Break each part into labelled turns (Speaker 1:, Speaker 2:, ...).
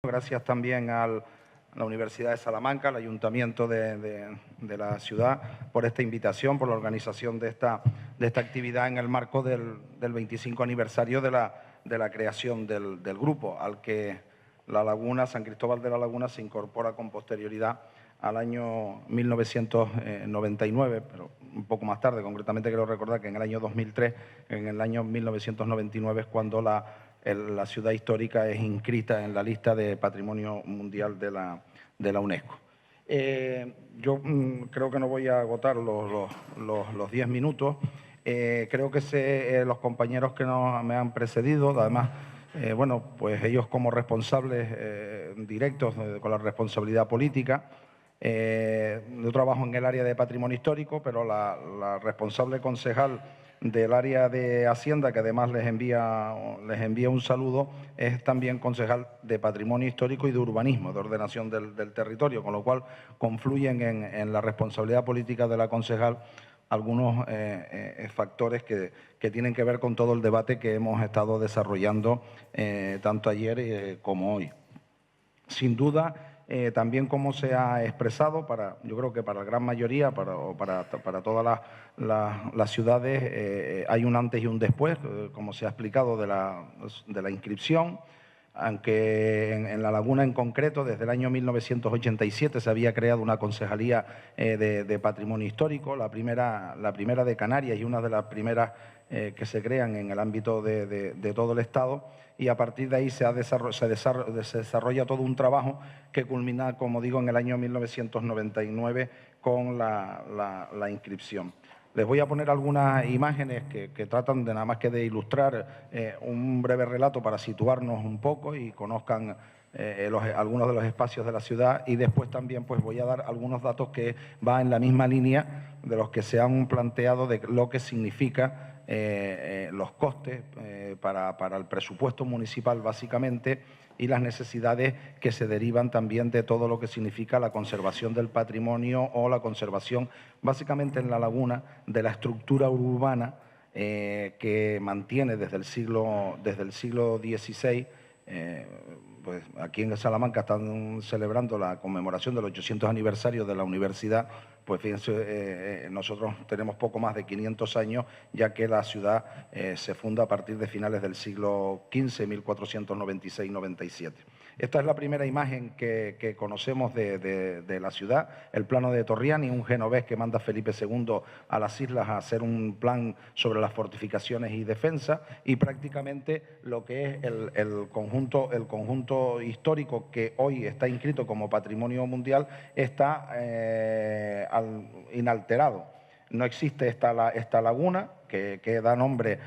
Speaker 1: Gracias también a la Universidad de Salamanca, al Ayuntamiento de la ciudad, por esta invitación, por la organización de esta actividad en el marco del 25 aniversario de la creación del grupo, al que La Laguna, San Cristóbal de la Laguna, se incorpora con posterioridad al año 1999, pero un poco más tarde. Concretamente quiero recordar que en el año 2003, en el año 1999 es cuando la ciudad histórica es inscrita en la lista de Patrimonio Mundial de la UNESCO. Yo creo que no voy a agotar los 10 minutos. Creo que los compañeros que me han precedido, además, bueno, pues ellos como responsables directos con la responsabilidad política. Yo trabajo en el área de patrimonio histórico, pero la responsable concejal del área de Hacienda, que además les envía un saludo, es también concejal de patrimonio histórico y de urbanismo, de ordenación del territorio, con lo cual confluyen en la responsabilidad política de la concejal algunos factores que tienen que ver con todo el debate que hemos estado desarrollando tanto ayer como hoy. Sin duda, también como se ha expresado, yo creo que para la gran mayoría, para todas las ciudades, hay un antes y un después, como se ha explicado, de la inscripción. Aunque en La Laguna en concreto, desde el año 1987 se había creado una concejalía de patrimonio histórico, la primera de Canarias y una de las primeras que se crean en el ámbito de todo el Estado, y a partir de ahí se desarrolla todo un trabajo que culmina, como digo, en el año 1999 con la inscripción. Les voy a poner algunas imágenes que tratan de nada más que de ilustrar un breve relato para situarnos un poco y conozcan algunos de los espacios de la ciudad, y después también pues voy a dar algunos datos que van en la misma línea de los que se han planteado de lo que significa los costes para el presupuesto municipal básicamente, y las necesidades que se derivan también de todo lo que significa la conservación del patrimonio o la conservación, básicamente en La Laguna, de la estructura urbana que mantiene desde el siglo XVI. Pues aquí en Salamanca están celebrando la conmemoración del 800 aniversario de la universidad. Pues fíjense, nosotros tenemos poco más de 500 años, ya que la ciudad se funda a partir de finales del siglo XV, 1496-97. Esta es la primera imagen que conocemos de la ciudad, el plano de Torriani, un genovés que manda Felipe II a las islas a hacer un plan sobre las fortificaciones y defensa, y prácticamente lo que es el conjunto histórico que hoy está inscrito como Patrimonio Mundial está inalterado. No existe esta laguna que da nombre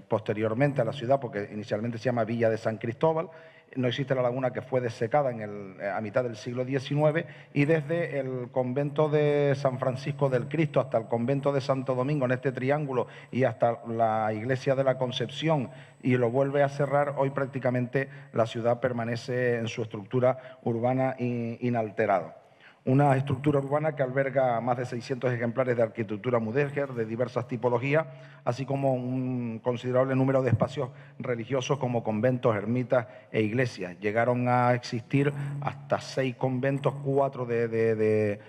Speaker 1: posteriormente a la ciudad, porque inicialmente se llama Villa de San Cristóbal. No existe la laguna, que fue desecada a mitad del siglo XIX, y desde el convento de San Francisco del Cristo hasta el convento de Santo Domingo, en este triángulo, y hasta la iglesia de la Concepción, y lo vuelve a cerrar, hoy prácticamente la ciudad permanece en su estructura urbana inalterada. Una estructura urbana que alberga más de 600 ejemplares de arquitectura mudéjar de diversas tipologías, así como un considerable número de espacios religiosos como conventos, ermitas e iglesias. Llegaron a existir hasta 6 conventos, 4 de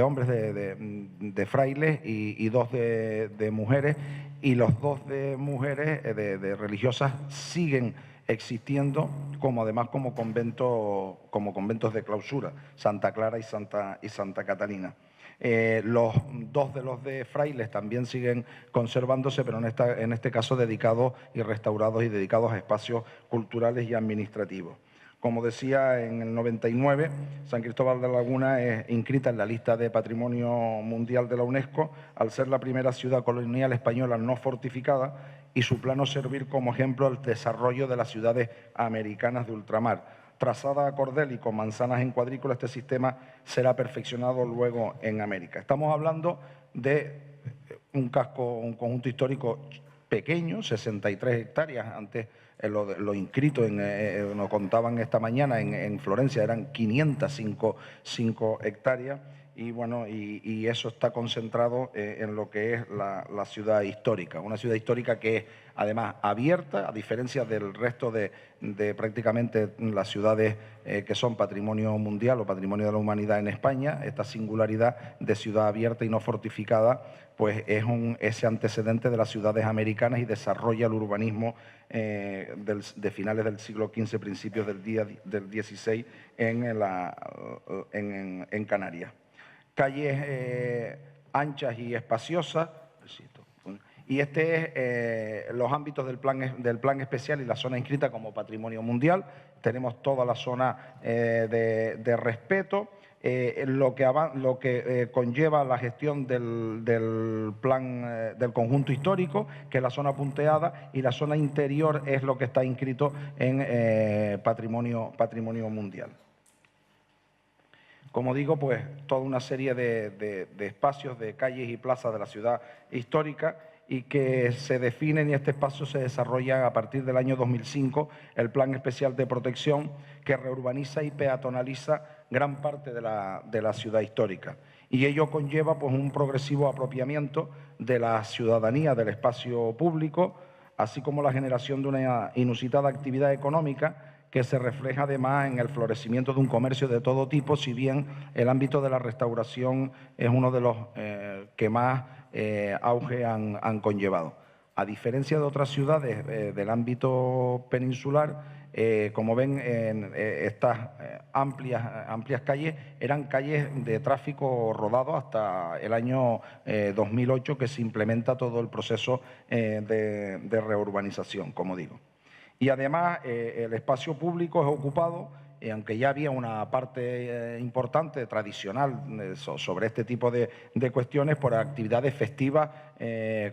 Speaker 1: hombres, de frailes, y 2 de mujeres, y los 2 de mujeres, de religiosas, siguen existiendo además como conventos de clausura, Santa Clara y Santa Catalina. Los 2 de los de frailes también siguen conservándose, pero en este caso dedicados y restaurados y dedicados a espacios culturales y administrativos. Como decía, en el 99, San Cristóbal de la Laguna es inscrita en la lista de Patrimonio Mundial de la UNESCO, al ser la primera ciudad colonial española no fortificada, y su plano servir como ejemplo al desarrollo de las ciudades americanas de ultramar. Trazada a cordel y con manzanas en cuadrícula, este sistema será perfeccionado luego en América. Estamos hablando de un conjunto histórico pequeño, 63 hectáreas. Antes lo inscrito, nos contaban esta mañana en Florencia, eran 505 hectáreas, y bueno, y eso está concentrado en lo que es la ciudad histórica. Una ciudad histórica que es además abierta, a diferencia del resto de prácticamente las ciudades que son patrimonio mundial o patrimonio de la humanidad en España. Esta singularidad de ciudad abierta y no fortificada pues es ese antecedente de las ciudades americanas y desarrolla el urbanismo de finales del siglo XV, principios del XVI en Canarias. Calles anchas y espaciosas, y este es los ámbitos del plan especial y la zona inscrita como patrimonio mundial. Tenemos toda la zona de respeto, lo que conlleva la gestión del plan del conjunto histórico, que es la zona punteada, y la zona interior es lo que está inscrito en patrimonio mundial. Como digo, pues toda una serie de espacios, de calles y plazas de la ciudad histórica, y que se definen, y este espacio se desarrolla a partir del año 2005, el Plan Especial de Protección, que reurbaniza y peatonaliza gran parte de la ciudad histórica. Y ello conlleva pues un progresivo apropiamiento de la ciudadanía del espacio público, así como la generación de una inusitada actividad económica que se refleja además en el florecimiento de un comercio de todo tipo, si bien el ámbito de la restauración es uno de los que más auge han conllevado. A diferencia de otras ciudades del ámbito peninsular, como ven, estas amplias calles eran calles de tráfico rodado hasta el año 2008, que se implementa todo el proceso de reurbanización, como digo. Y además el espacio público es ocupado, aunque ya había una parte importante, tradicional, sobre este tipo de cuestiones, por actividades festivas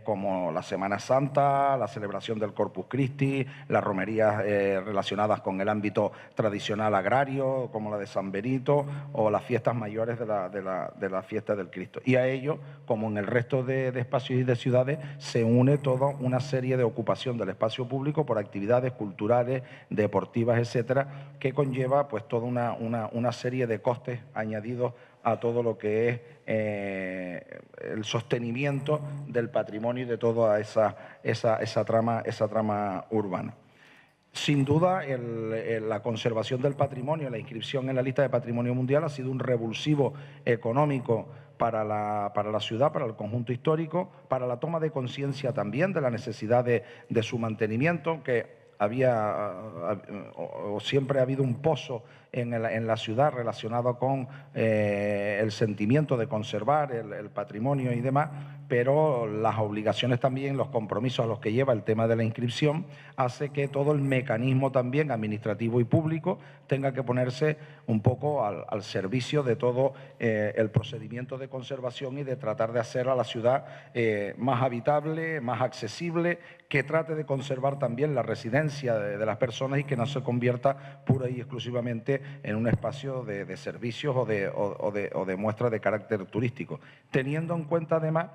Speaker 1: como la Semana Santa, la celebración del Corpus Christi, las romerías relacionadas con el ámbito tradicional agrario, como la de San Benito, o las fiestas mayores de la fiesta del Cristo. Y a ello, como en el resto de espacios y de ciudades, se une toda una serie de ocupación del espacio público por actividades culturales, deportivas, etcétera, que conlleva pues toda una serie de costes añadidos a todo lo que es el sostenimiento del patrimonio y de toda esa trama urbana. Sin duda, la conservación del patrimonio, la inscripción en la lista de Patrimonio Mundial ha sido un revulsivo económico para la ciudad, para el conjunto histórico, para la toma de conciencia también de la necesidad de su mantenimiento, que siempre ha habido un pozo en la ciudad relacionado con el sentimiento de conservar el patrimonio y demás, pero las obligaciones también, los compromisos a los que lleva el tema de la inscripción, hace que todo el mecanismo también administrativo y público tenga que ponerse un poco al servicio de todo el procedimiento de conservación y de tratar de hacer a la ciudad más habitable, más accesible, que trate de conservar también la residencia de las personas y que no se convierta pura y exclusivamente en un espacio de servicios o de muestra de carácter turístico, teniendo en cuenta además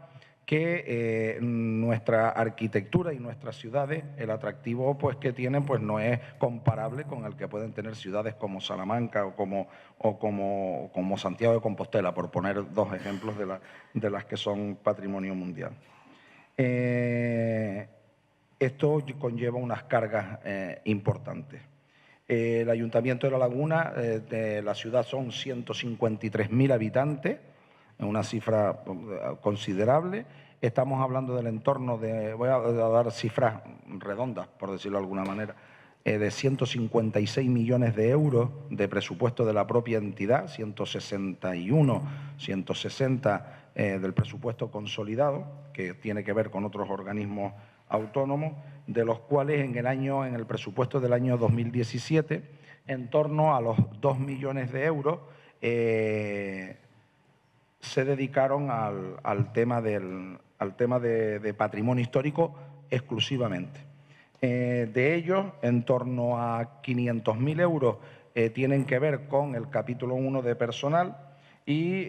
Speaker 1: que nuestra arquitectura y nuestras ciudades, el atractivo pues que tienen pues no es comparable con el que pueden tener ciudades como Salamanca o como Santiago de Compostela, por poner dos ejemplos de las que son patrimonio mundial. Esto conlleva unas cargas importantes. El Ayuntamiento de La Laguna, de la ciudad, son 153.000 habitantes, una cifra considerable. Estamos hablando del entorno de, voy a dar cifras redondas, por decirlo de alguna manera, de 156 millones de euros de presupuesto de la propia entidad, 161, 160 del presupuesto consolidado, que tiene que ver con otros organismos autónomos, de los cuales en el presupuesto del año 2017, en torno a los 2 millones de euros se dedicaron al tema de patrimonio histórico exclusivamente. De ellos, en torno a 500.000 euros tienen que ver con el capítulo 1 de personal y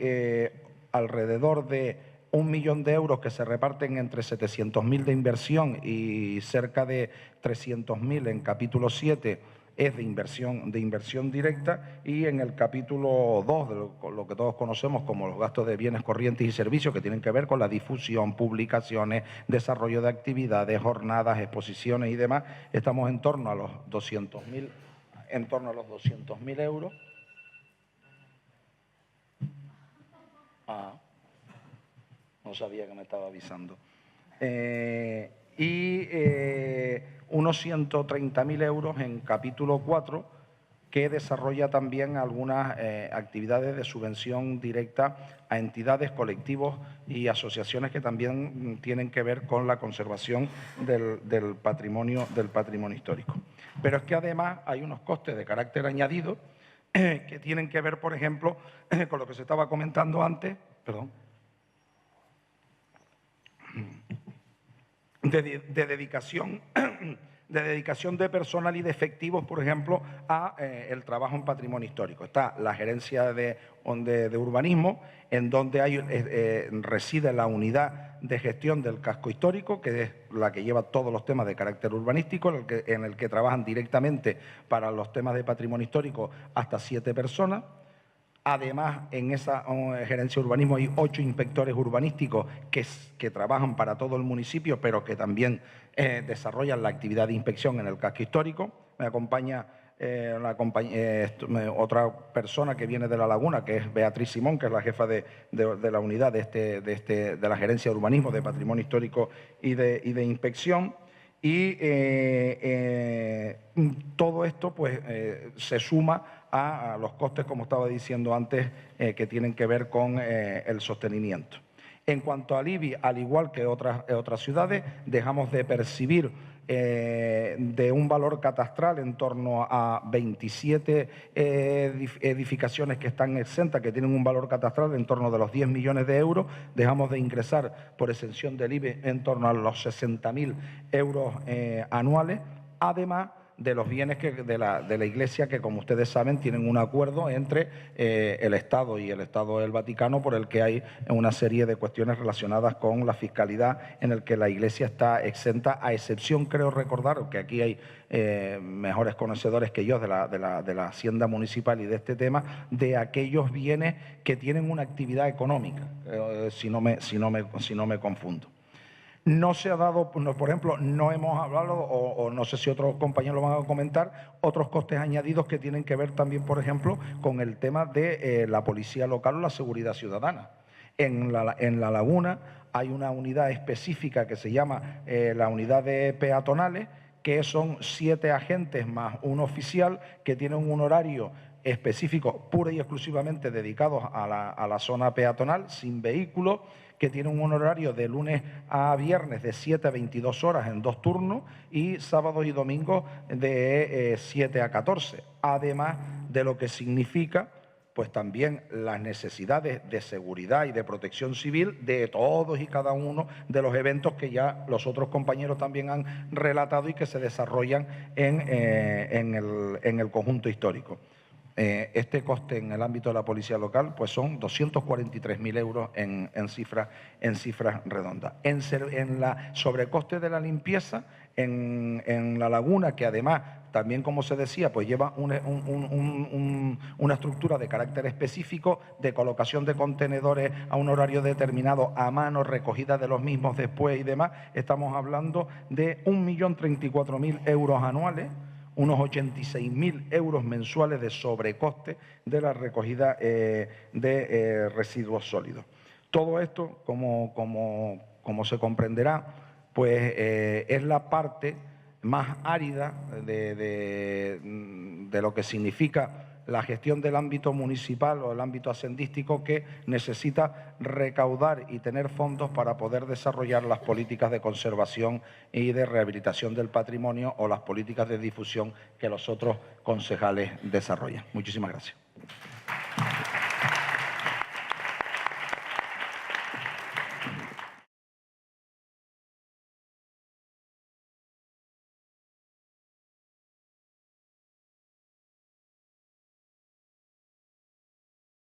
Speaker 1: alrededor de 1 millón de euros que se reparten entre 700.000 de inversión y cerca de 300.000 en capítulo 7 es de inversión directa, y en el capítulo 2, de lo que todos conocemos como los gastos de bienes corrientes y servicios, que tienen que ver con la difusión, publicaciones, desarrollo de actividades, jornadas, exposiciones y demás, estamos en torno a los 200.000 euros. No sabía que me estaba avisando. Unos 130.000 euros en capítulo 4, que desarrolla también algunas actividades de subvención directa a entidades, colectivos y asociaciones que también tienen que ver con la conservación del patrimonio histórico. Pero es que además hay unos costes de carácter añadido que tienen que ver, por ejemplo, con lo que se estaba comentando antes, de dedicación de personal y de efectivos, por ejemplo, a el trabajo en patrimonio histórico. Está la gerencia de urbanismo, en donde reside la unidad de gestión del casco histórico, que es la que lleva todos los temas de carácter urbanístico, en el que trabajan directamente para los temas de patrimonio histórico hasta 7 personas. Además, en esa gerencia de urbanismo hay 8 inspectores urbanísticos que trabajan para todo el municipio, pero que también desarrollan la actividad de inspección en el casco histórico. Me acompaña otra persona que viene de La Laguna, que es Beatriz Simón, que es la jefa de la unidad de la gerencia de urbanismo, de patrimonio histórico y de inspección. Y todo esto pues, se suma a los costes, como estaba diciendo antes, que tienen que ver con el sostenimiento. En cuanto al IBI, al igual que otras ciudades, dejamos de percibir de un valor catastral en torno a 27 edificaciones que están exentas, que tienen un valor catastral en torno de los 10 millones de euros. Dejamos de ingresar por exención del IBI en torno a los 60.000 euros anuales, además de los bienes de la Iglesia, que, como ustedes saben, tienen un acuerdo entre el Estado y el Estado del Vaticano, por el que hay una serie de cuestiones relacionadas con la fiscalidad, en el que la Iglesia está exenta, a excepción, creo recordar, que aquí hay mejores conocedores que yo de la Hacienda Municipal y de este tema, de aquellos bienes que tienen una actividad económica, si no me confundo. No se ha dado, por ejemplo, no hemos hablado, o no sé si otros compañeros lo van a comentar, otros costes añadidos que tienen que ver también, por ejemplo, con el tema de la policía local o la seguridad ciudadana. En La Laguna hay una unidad específica que se llama la unidad de peatonales, que son 7 agentes más un oficial que tienen un horario específico, pura y exclusivamente dedicados a la zona peatonal, sin vehículos, que tienen un horario de lunes a viernes de 7 a 22 horas en 2 turnos y sábados y domingos de 7 a 14, además de lo que significa pues también las necesidades de seguridad y de protección civil de todos y cada uno de los eventos que ya los otros compañeros también han relatado y que se desarrollan en el conjunto histórico. Este coste en el ámbito de la policía local pues son 243.000 euros en cifras redondas. En la sobrecoste de la limpieza, en La Laguna, que además también, como se decía, pues lleva una estructura de carácter específico, de colocación de contenedores a un horario determinado, a mano, recogida de los mismos después y demás. Estamos hablando de 1.034.000 euros anuales, unos 86.000 euros mensuales de sobrecoste de la recogida de residuos sólidos. Todo esto, como se comprenderá, pues es la parte más árida de lo que significa la gestión del ámbito municipal o el ámbito hacendístico, que necesita recaudar y tener fondos para poder desarrollar las políticas de conservación y de rehabilitación del patrimonio o las políticas de difusión que los otros concejales desarrollan. Muchísimas gracias.